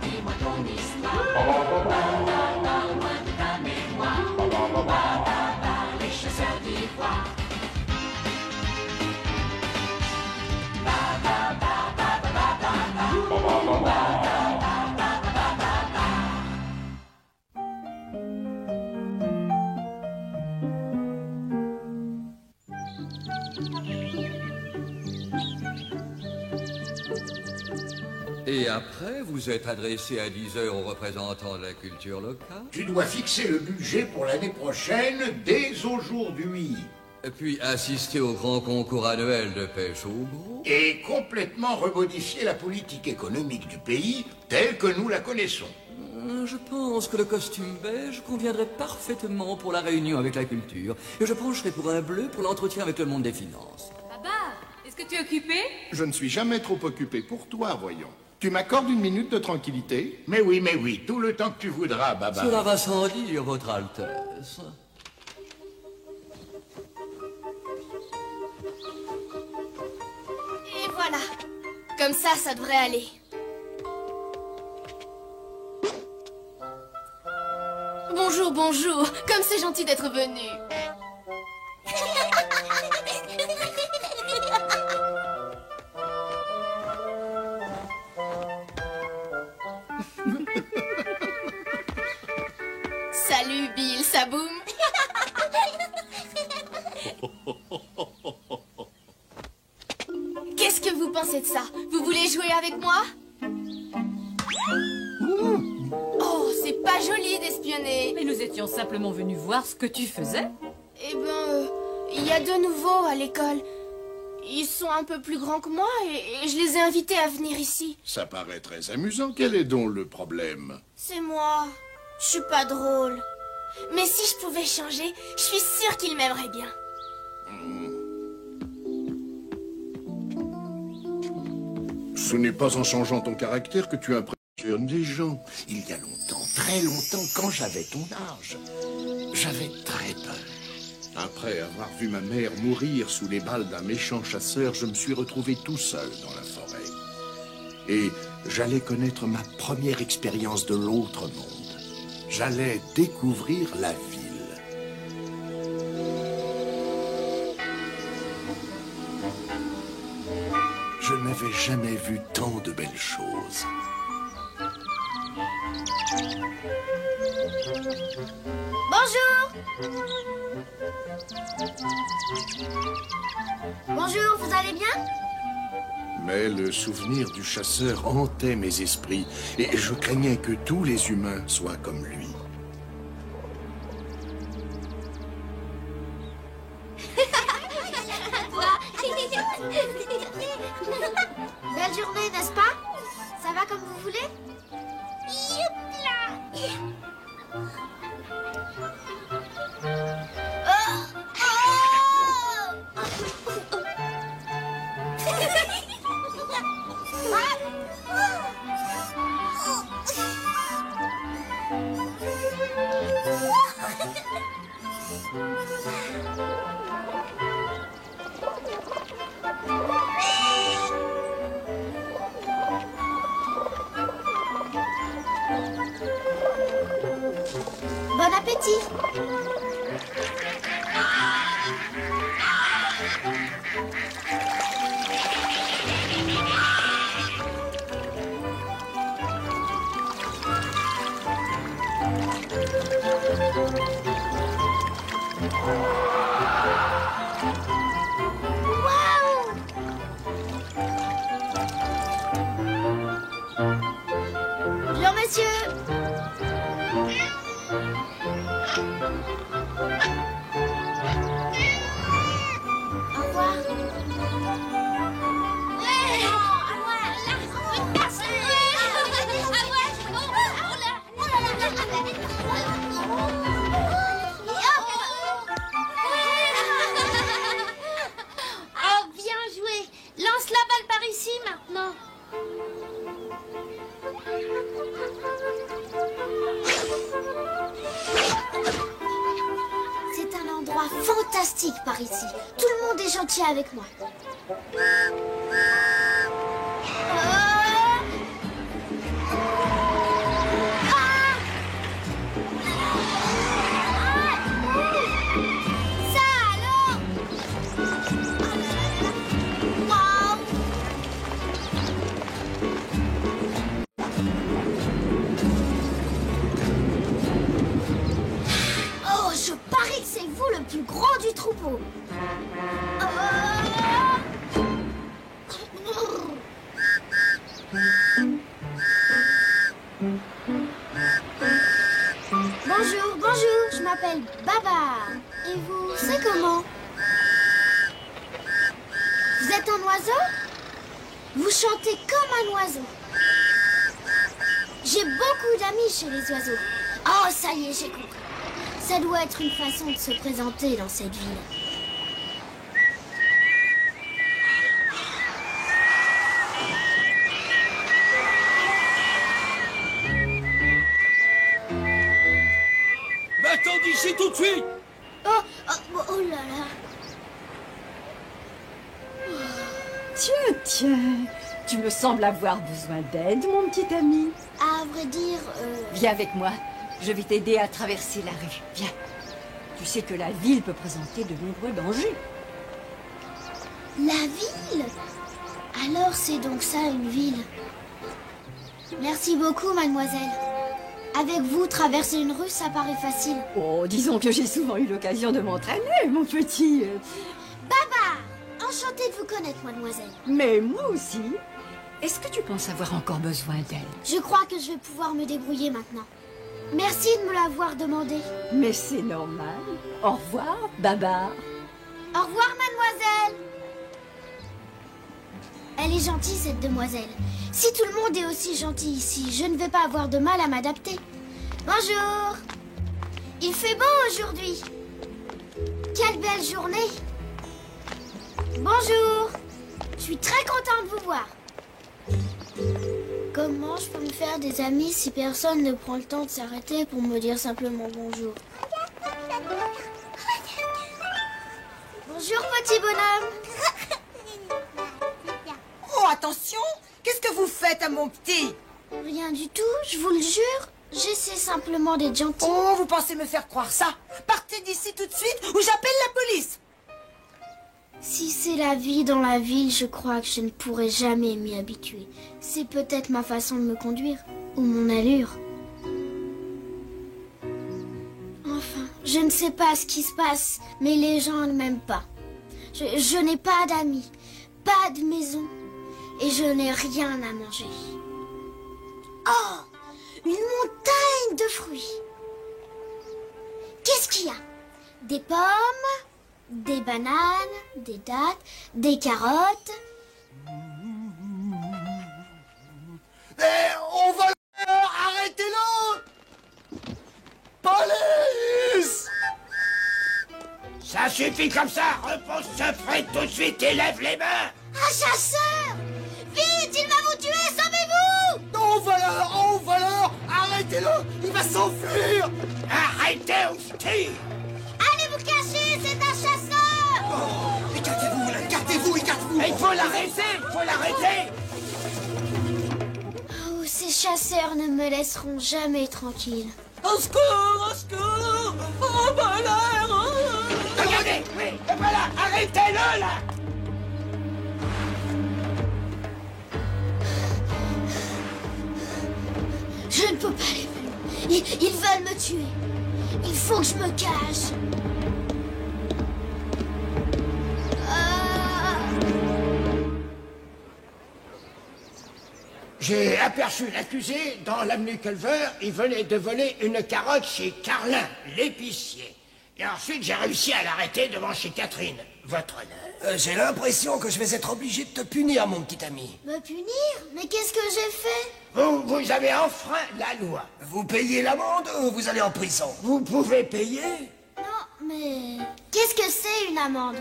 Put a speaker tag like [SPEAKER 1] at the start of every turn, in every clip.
[SPEAKER 1] Dis-moi ton histoire. Parle-moi de ta mémoire. Les chasseurs d'ivoire.
[SPEAKER 2] Et après, vous êtes adressé à 10 heures aux représentants de la culture locale.
[SPEAKER 3] Tu dois fixer le budget pour l'année prochaine dès aujourd'hui.
[SPEAKER 2] Puis assister au grand concours annuel de pêche au gros.
[SPEAKER 3] Et complètement remodifier la politique économique du pays telle que nous la connaissons.
[SPEAKER 2] Je pense que le costume beige conviendrait parfaitement pour la réunion avec la culture. Et je pencherai pour un bleu pour l'entretien avec le monde des finances.
[SPEAKER 4] Papa, est-ce que tu es occupé?
[SPEAKER 5] Je ne suis jamais trop occupé pour toi, voyons. Tu m'accordes une minute de tranquillité?
[SPEAKER 3] Mais oui, tout le temps que tu voudras, Baba.
[SPEAKER 2] Cela va sans dire, Votre Altesse.
[SPEAKER 6] Et voilà. Comme ça devrait aller. Bonjour, bonjour. Comme c'est gentil d'être venu. Salut, Bill, ça boum. Qu'est-ce que vous pensez de ça? Vous voulez jouer avec moi? Oh, c'est pas joli d'espionner.
[SPEAKER 4] Mais nous étions simplement venus voir ce que tu faisais.
[SPEAKER 6] Eh ben, il y a deux nouveaux à l'école. Ils sont un peu plus grands que moi et je les ai invités à venir ici.
[SPEAKER 5] Ça paraît très amusant. Quel est donc le problème?
[SPEAKER 6] C'est moi. Je suis pas drôle. Mais si je pouvais changer, je suis sûre qu'ils m'aimeraient bien.
[SPEAKER 5] Ce n'est pas en changeant ton caractère que tu impressionnes les gens. Il y a longtemps, très longtemps, quand j'avais ton âge, j'avais très peur. Après avoir vu ma mère mourir sous les balles d'un méchant chasseur, je me suis retrouvé tout seul dans la forêt. Et j'allais connaître ma première expérience de l'autre monde. J'allais découvrir la ville. Je n'avais jamais vu tant de belles choses.
[SPEAKER 6] Bonjour. Bonjour, vous allez bien?
[SPEAKER 5] Mais le souvenir du chasseur hantait mes esprits et je craignais que tous les humains soient comme lui.
[SPEAKER 6] Belle journée, n'est-ce pas? Ça va comme vous voulez? Bon appétit! Bonjour, monsieur! Au revoir.
[SPEAKER 7] Oh, bien joué. Lance la balle par ici maintenant.
[SPEAKER 6] C'est un endroit fantastique par ici. Tout le monde est gentil avec moi.
[SPEAKER 7] plus gros du troupeau. Bonjour, bonjour, je m'appelle Babar. Et vous, c'est comment? Vous êtes un oiseau? Vous chantez comme un oiseau. J'ai beaucoup d'amis chez les oiseaux. Oh, ça y est, j'ai compris. Ça doit être une façon de se présenter dans cette ville.
[SPEAKER 2] Va-t'en d'ici tout de suite!
[SPEAKER 7] Oh là là.
[SPEAKER 8] Tiens, tu me sembles avoir besoin d'aide, mon petit ami.
[SPEAKER 7] À vrai dire,
[SPEAKER 8] Viens avec moi, je vais t'aider à traverser la rue. Viens. Tu sais que la ville peut présenter de nombreux dangers.
[SPEAKER 7] la ville. Alors c'est donc ça une ville. Merci beaucoup, mademoiselle. Avec vous, traverser une rue, ça paraît facile.
[SPEAKER 8] Oh, disons que j'ai souvent eu l'occasion de m'entraîner, mon petit...
[SPEAKER 7] Babar! Enchantée de vous connaître, mademoiselle.
[SPEAKER 8] Mais moi aussi. Est-ce que tu penses avoir encore besoin d'aide?
[SPEAKER 7] Je crois que je vais pouvoir me débrouiller maintenant. Merci de me l'avoir demandé.
[SPEAKER 8] Mais c'est normal. Au revoir, Babar.
[SPEAKER 7] Au revoir, mademoiselle. Elle est gentille, cette demoiselle. Si tout le monde est aussi gentil ici, je ne vais pas avoir de mal à m'adapter. Bonjour. Il fait beau aujourd'hui. Quelle belle journée. Bonjour. Je suis très contente de vous voir. Comment je peux me faire des amis si personne ne prend le temps de s'arrêter pour me dire simplement bonjour? Bonjour, petit bonhomme.
[SPEAKER 9] Oh, attention! Qu'est-ce que vous faites à mon petit?
[SPEAKER 7] Rien du tout, je vous le jure. J'essaie simplement d'être gentil.
[SPEAKER 9] Oh, vous pensez me faire croire ça? Partez d'ici tout de suite ou j'appelle la police!
[SPEAKER 7] Si c'est la vie dans la ville, je crois que je ne pourrai jamais m'y habituer. C'est peut-être ma façon de me conduire, ou mon allure. Enfin, je ne sais pas ce qui se passe, mais les gens ne m'aiment pas. Je n'ai pas d'amis, pas de maison, et je n'ai rien à manger. Oh, une montagne de fruits. Qu'est-ce qu'il y a? Des pommes, des bananes, des dattes, des carottes.
[SPEAKER 3] On va arrêtez-le! Police! Ça suffit comme ça! Repose ce frais tout de suite et lève les mains!
[SPEAKER 7] Un chasseur! Vite, il va vous tuer, sauvez-vous!
[SPEAKER 3] Oh voleur! Arrêtez-le! Il va s'enfuir! Arrêtez ou je tire!
[SPEAKER 7] Allez vous cacher, c'est un chasseur!
[SPEAKER 3] Écartez-vous, là! Écartez-vous! Il faut l'arrêter!
[SPEAKER 7] Oh, ces chasseurs ne me laisseront jamais tranquille.
[SPEAKER 2] Au secours! Au secours! Oh, malheur!
[SPEAKER 3] Regardez! Oui, et voilà! Arrêtez-le, là!
[SPEAKER 7] Je ne peux pas les plus. Ils veulent me tuer. Il faut que je me cache.
[SPEAKER 3] J'ai aperçu l'accusé dans l'avenue Culver. Il venait de voler une carotte chez Carlin, l'épicier. Et ensuite, j'ai réussi à l'arrêter devant chez Catherine, votre honneur.
[SPEAKER 10] J'ai l'impression que je vais être obligé de te punir, mon petit ami.
[SPEAKER 7] Me punir? Mais qu'est-ce que j'ai fait?
[SPEAKER 3] Vous avez enfreint la loi.
[SPEAKER 10] Vous payez l'amende ou vous allez en prison?
[SPEAKER 3] Vous pouvez payer.
[SPEAKER 7] Non, mais... Qu'est-ce que c'est une amende?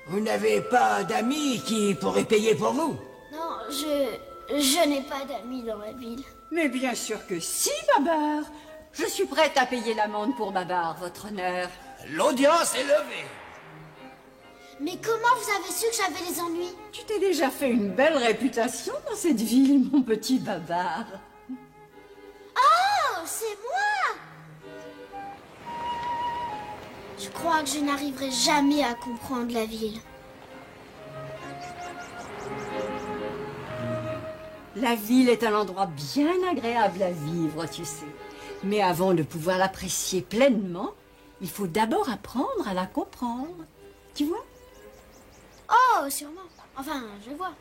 [SPEAKER 3] Vous n'avez pas d'amis qui pourraient payer pour vous?
[SPEAKER 7] Non, je n'ai pas d'amis dans la ville.
[SPEAKER 8] Mais bien sûr que si, Babar. Je suis prête à payer l'amende pour Babar, votre honneur.
[SPEAKER 10] L'audience est levée.
[SPEAKER 7] Mais comment vous avez su que j'avais des ennuis?
[SPEAKER 8] Tu t'es déjà fait une belle réputation dans cette ville, mon petit Babar.
[SPEAKER 7] Oh, c'est moi! Je crois que je n'arriverai jamais à comprendre la ville.
[SPEAKER 8] La ville est un endroit bien agréable à vivre, tu sais. Mais avant de pouvoir l'apprécier pleinement, il faut d'abord apprendre à la comprendre. Tu vois?
[SPEAKER 7] Oh, sûrement. Enfin, je vois.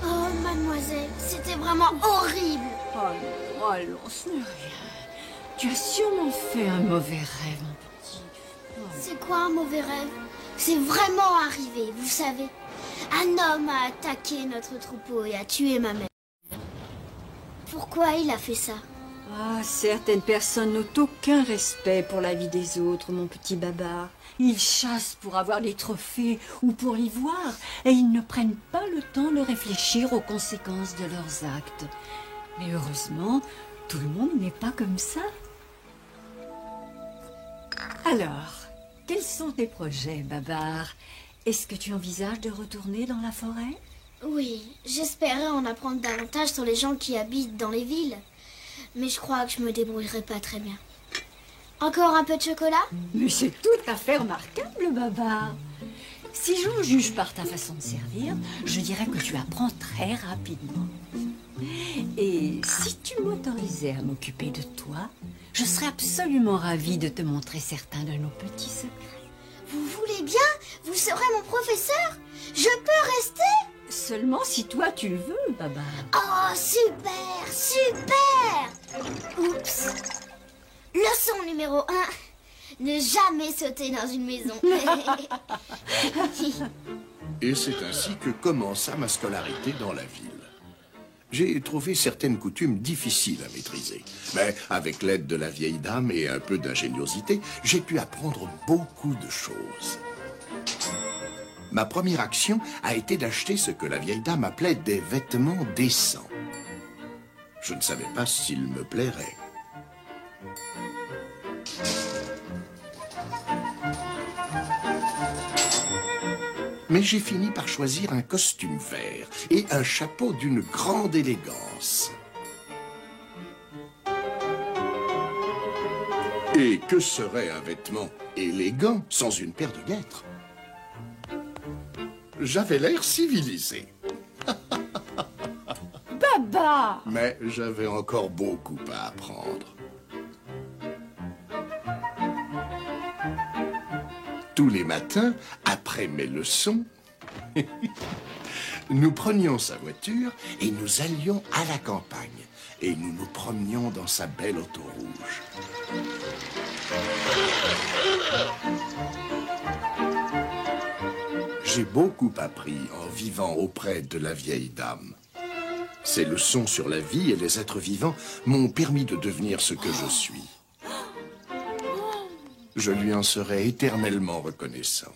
[SPEAKER 7] Oh, mademoiselle, c'était vraiment horrible.
[SPEAKER 8] Oh, allons, ce n'est rien. Tu as sûrement fait un mauvais rêve, mon petit.
[SPEAKER 7] C'est quoi un mauvais rêve? C'est vraiment arrivé, vous savez. Un homme a attaqué notre troupeau et a tué ma mère. Pourquoi il a fait ça?
[SPEAKER 8] Ah, certaines personnes n'ont aucun respect pour la vie des autres, mon petit Babar. Ils chassent pour avoir des trophées ou pour l'ivoire et ils ne prennent pas le temps de réfléchir aux conséquences de leurs actes. Mais heureusement, tout le monde n'est pas comme ça. Alors, quels sont tes projets, Babar? Est-ce que tu envisages de retourner dans la forêt?
[SPEAKER 7] Oui, j'espérais en apprendre davantage sur les gens qui habitent dans les villes. Mais je crois que je me débrouillerai pas très bien. Encore un peu de chocolat?
[SPEAKER 8] Mais c'est tout à fait remarquable, Babar. Si j'en juge par ta façon de servir, je dirais que tu apprends très rapidement. Et si tu m'autorisais à m'occuper de toi, je serais absolument ravie de te montrer certains de nos petits secrets.
[SPEAKER 7] Vous voulez bien? Vous serez mon professeur? Je peux rester?
[SPEAKER 8] Seulement si toi tu le veux, Babar.
[SPEAKER 7] Oh, super, super! Oups. Leçon numéro 1. Ne jamais sauter dans une maison.
[SPEAKER 5] Et c'est ainsi que commença ma scolarité dans la ville. J'ai trouvé certaines coutumes difficiles à maîtriser. Mais avec l'aide de la vieille dame et un peu d'ingéniosité, j'ai pu apprendre beaucoup de choses. Ma première action a été d'acheter ce que la vieille dame appelait des vêtements décents. Je ne savais pas s'ils me plairaient. Mais j'ai fini par choisir un costume vert et un chapeau d'une grande élégance. Et que serait un vêtement élégant sans une paire de guêtres? J'avais l'air civilisé.
[SPEAKER 8] Babar!
[SPEAKER 5] Mais j'avais encore beaucoup à apprendre. Tous les matins, après mes leçons, nous prenions sa voiture et nous allions à la campagne. Et nous nous promenions dans sa belle auto rouge. J'ai beaucoup appris en vivant auprès de la vieille dame. Ses leçons sur la vie et les êtres vivants m'ont permis de devenir ce que je suis. Je lui en serai éternellement reconnaissant.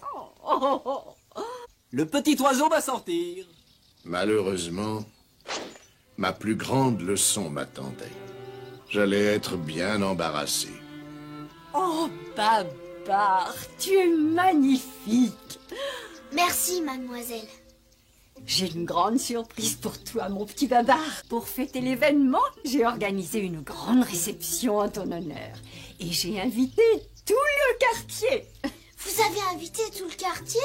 [SPEAKER 11] Le petit oiseau va sortir.
[SPEAKER 5] Malheureusement, ma plus grande leçon m'attendait. J'allais être bien embarrassé.
[SPEAKER 8] Oh, Babar, tu es magnifique.
[SPEAKER 7] Merci, mademoiselle.
[SPEAKER 8] J'ai une grande surprise pour toi, mon petit Babar. Pour fêter l'événement, j'ai organisé une grande réception en ton honneur. Et j'ai invité tout le quartier.
[SPEAKER 7] Vous avez invité tout le quartier?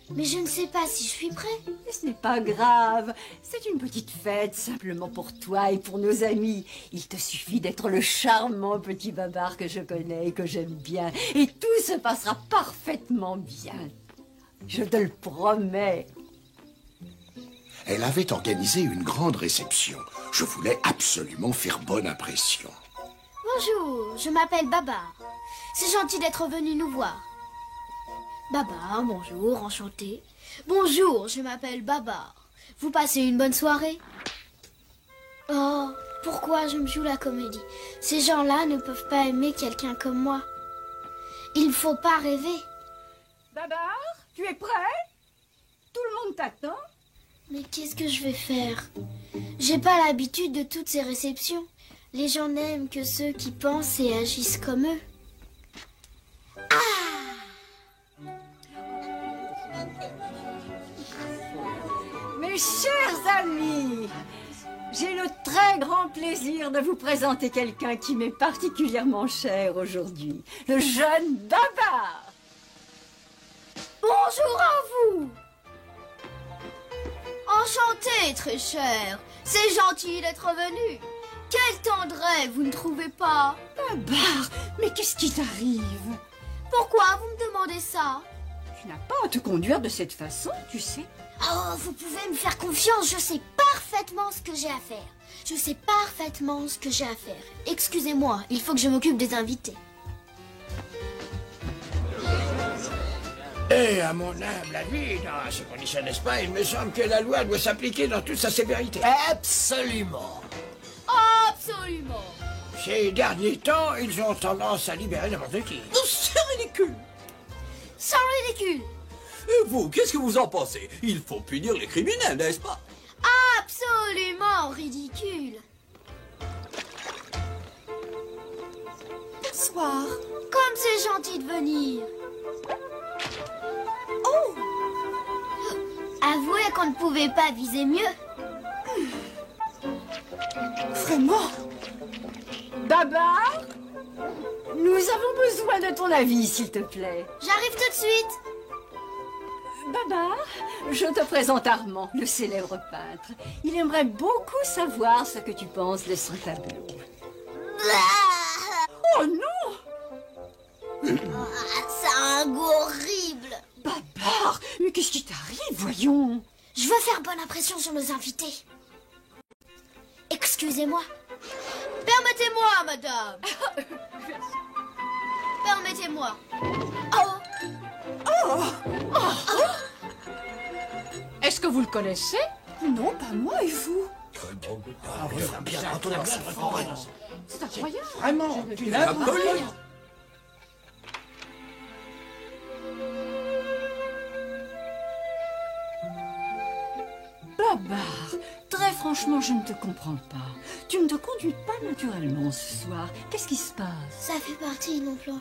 [SPEAKER 7] Mais je ne sais pas si je suis prêt.
[SPEAKER 8] Ce n'est pas grave. C'est une petite fête simplement pour toi et pour nos amis. Il te suffit d'être le charmant petit Babar que je connais et que j'aime bien. Et tout se passera parfaitement bien. Je te le promets.
[SPEAKER 5] Elle avait organisé une grande réception. Je voulais absolument faire bonne impression.
[SPEAKER 7] Bonjour, je m'appelle Babar. C'est gentil d'être venu nous voir. Babar, bonjour, enchanté. Bonjour, je m'appelle Babar. Vous passez une bonne soirée? Oh, pourquoi je me joue la comédie? Ces gens-là ne peuvent pas aimer quelqu'un comme moi. Il ne faut pas rêver.
[SPEAKER 8] Babar, tu es prêt? Tout le monde t'attend.
[SPEAKER 7] Mais qu'est-ce que je vais faire? J'ai pas l'habitude de toutes ces réceptions. Les gens n'aiment que ceux qui pensent et agissent comme eux.
[SPEAKER 8] Mes chers amis, j'ai le très grand plaisir de vous présenter quelqu'un qui m'est particulièrement cher aujourd'hui, le jeune Babar.
[SPEAKER 6] Bonjour à vous. Enchantée, très cher. C'est gentil d'être venu. Quel tendret, vous ne trouvez pas?
[SPEAKER 8] Babar, mais qu'est-ce qui t'arrive?
[SPEAKER 6] Pourquoi vous me demandez ça?
[SPEAKER 8] Tu n'as pas à te conduire de cette façon, tu sais.
[SPEAKER 7] Oh, vous pouvez me faire confiance, je sais parfaitement ce que j'ai à faire. Je sais parfaitement ce que j'ai à faire. Excusez-moi, il faut que je m'occupe des invités.
[SPEAKER 3] Et à mon humble avis, dans ces conditions, n'est-ce pas, il me semble que la loi doit s'appliquer dans toute sa sévérité.
[SPEAKER 10] Absolument.
[SPEAKER 6] Absolument.
[SPEAKER 3] Ces derniers temps, ils ont tendance à libérer n'importe qui.
[SPEAKER 11] C'est ridicule.
[SPEAKER 6] Sans ridicule.
[SPEAKER 11] Et vous, qu'est-ce que vous en pensez? Il faut punir les criminels, n'est-ce pas?
[SPEAKER 6] Absolument ridicule.
[SPEAKER 9] Bonsoir.
[SPEAKER 6] Comme c'est gentil de venir.
[SPEAKER 7] Oh! Avouez qu'on ne pouvait pas viser mieux.
[SPEAKER 8] Vraiment? Babar, nous avons besoin de ton avis, s'il te plaît.
[SPEAKER 6] J'arrive tout de suite.
[SPEAKER 8] Babar, je te présente Armand, le célèbre peintre. Il aimerait beaucoup savoir ce que tu penses de son tableau. Oh non!
[SPEAKER 7] Ça a un goût horrible.
[SPEAKER 8] Babar, mais qu'est-ce qui t'arrive, voyons?
[SPEAKER 7] Je veux faire bonne impression sur nos invités. Excusez-moi.
[SPEAKER 6] Permettez-moi, madame. Permettez-moi.
[SPEAKER 4] Est-ce que vous le connaissez?
[SPEAKER 8] Non, pas moi, et vous?
[SPEAKER 4] C'est incroyable.
[SPEAKER 3] Vraiment, tu l'as vu?
[SPEAKER 8] Babar, très franchement, je ne te comprends pas. Tu ne te conduis pas naturellement ce soir. Qu'est-ce qui se passe?
[SPEAKER 7] Ça fait partie de mon plan.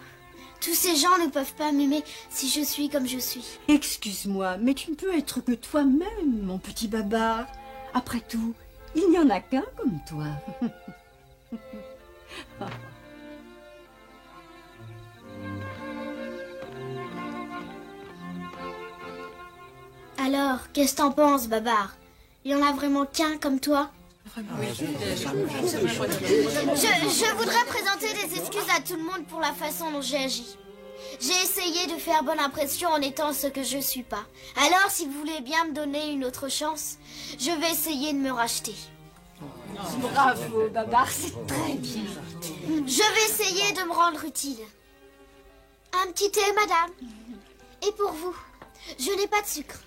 [SPEAKER 7] Tous ces gens ne peuvent pas m'aimer si je suis comme je suis.
[SPEAKER 8] Excuse-moi, mais tu ne peux être que toi-même, mon petit Babar. Après tout, il n'y en a qu'un comme toi.
[SPEAKER 7] Alors, qu'est-ce que t'en penses, Babar? Il y en a vraiment qu'un comme toi? Je voudrais présenter des excuses à tout le monde pour la façon dont j'ai agi. J'ai essayé de faire bonne impression en étant ce que je suis pas. Alors, si vous voulez bien me donner une autre chance, je vais essayer de me racheter.
[SPEAKER 8] Bravo, Babar, c'est très bien.
[SPEAKER 7] Je vais essayer de me rendre utile. Un petit thé, madame. Et pour vous, je n'ai pas de sucre.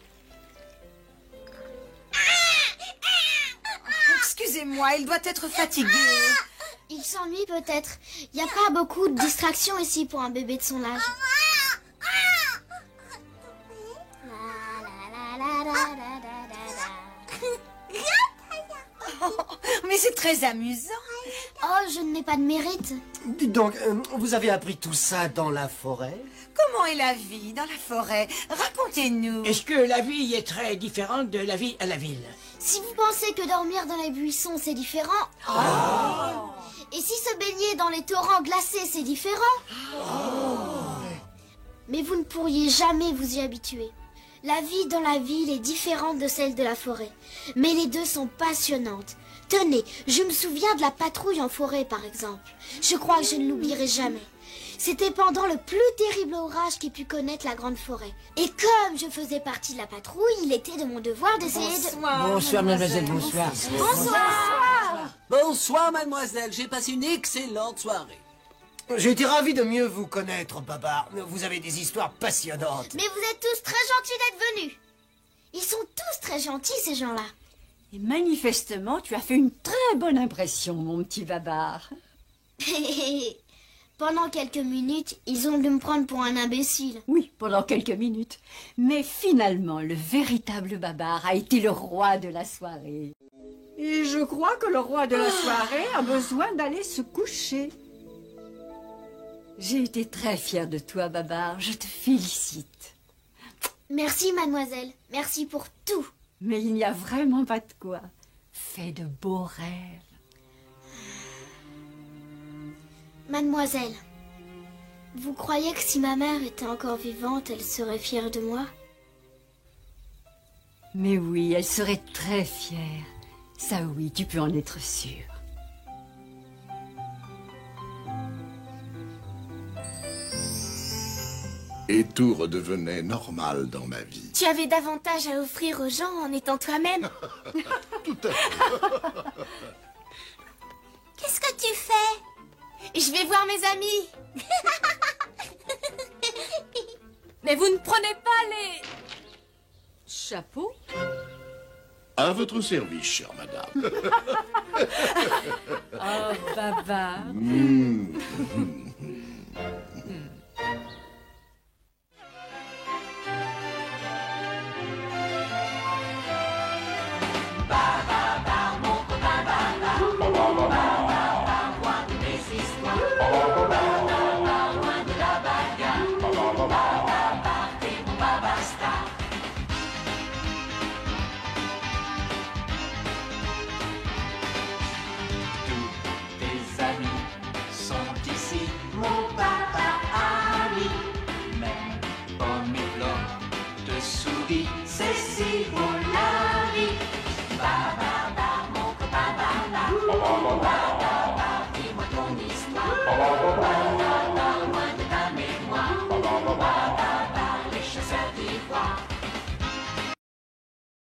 [SPEAKER 9] Excusez-moi, il doit être fatigué.
[SPEAKER 7] Il s'ennuie peut-être. Il n'y a pas beaucoup de distractions ici pour un bébé de son âge.
[SPEAKER 9] Mais c'est très amusant.
[SPEAKER 7] Oh, je n'ai pas de mérite.
[SPEAKER 10] Dites donc, vous avez appris tout ça dans la forêt?
[SPEAKER 9] Comment est la vie dans la forêt? Racontez-nous.
[SPEAKER 3] Est-ce que la vie est très différente de la vie à la ville?
[SPEAKER 7] Si vous pensez que dormir dans les buissons, c'est différent... Et si se baigner dans les torrents glacés, c'est différent... Mais vous ne pourriez jamais vous y habituer. La vie dans la ville est différente de celle de la forêt. Mais les deux sont passionnantes. Tenez, je me souviens de la patrouille en forêt, par exemple. Je crois que je ne l'oublierai jamais. C'était pendant le plus terrible orage qu'ait pu connaître la grande forêt. Et comme je faisais partie de la patrouille, il était de mon devoir d'essayer de...
[SPEAKER 3] Bonsoir, mademoiselle, bonsoir.
[SPEAKER 7] Bonsoir.
[SPEAKER 11] Bonsoir, mademoiselle. J'ai passé une excellente soirée.
[SPEAKER 10] J'ai été ravi de mieux vous connaître, Babar. Vous avez des histoires passionnantes.
[SPEAKER 7] Mais vous êtes tous très gentils d'être venus. Ils sont tous très gentils, ces gens-là.
[SPEAKER 8] Et manifestement, tu as fait une très bonne impression, mon petit Babar.
[SPEAKER 7] Pendant quelques minutes, ils ont voulu me prendre pour un imbécile.
[SPEAKER 8] Oui, pendant quelques minutes. Mais finalement, le véritable Babar a été le roi de la soirée. Et Et je crois que le roi de la soirée a besoin d'aller se coucher. J'ai été très fière de toi, Babar. Je te félicite.
[SPEAKER 7] Merci, mademoiselle. Merci pour tout.
[SPEAKER 8] Mais il n'y a vraiment pas de quoi. Fais de beaux rêves.
[SPEAKER 7] Mademoiselle, vous croyez que si ma mère était encore vivante, elle serait fière de moi?
[SPEAKER 8] Mais oui, elle serait très fière. Ça oui, tu peux en être sûre.
[SPEAKER 5] Et tout redevenait normal dans ma vie.
[SPEAKER 6] Tu avais davantage à offrir aux gens en étant toi-même.
[SPEAKER 5] Tout à fait.
[SPEAKER 6] Qu'est-ce que tu fais? Je vais voir mes amis. Mais vous ne prenez pas les...
[SPEAKER 8] Chapeau?
[SPEAKER 5] À votre service, chère madame.
[SPEAKER 8] Oh, Babar.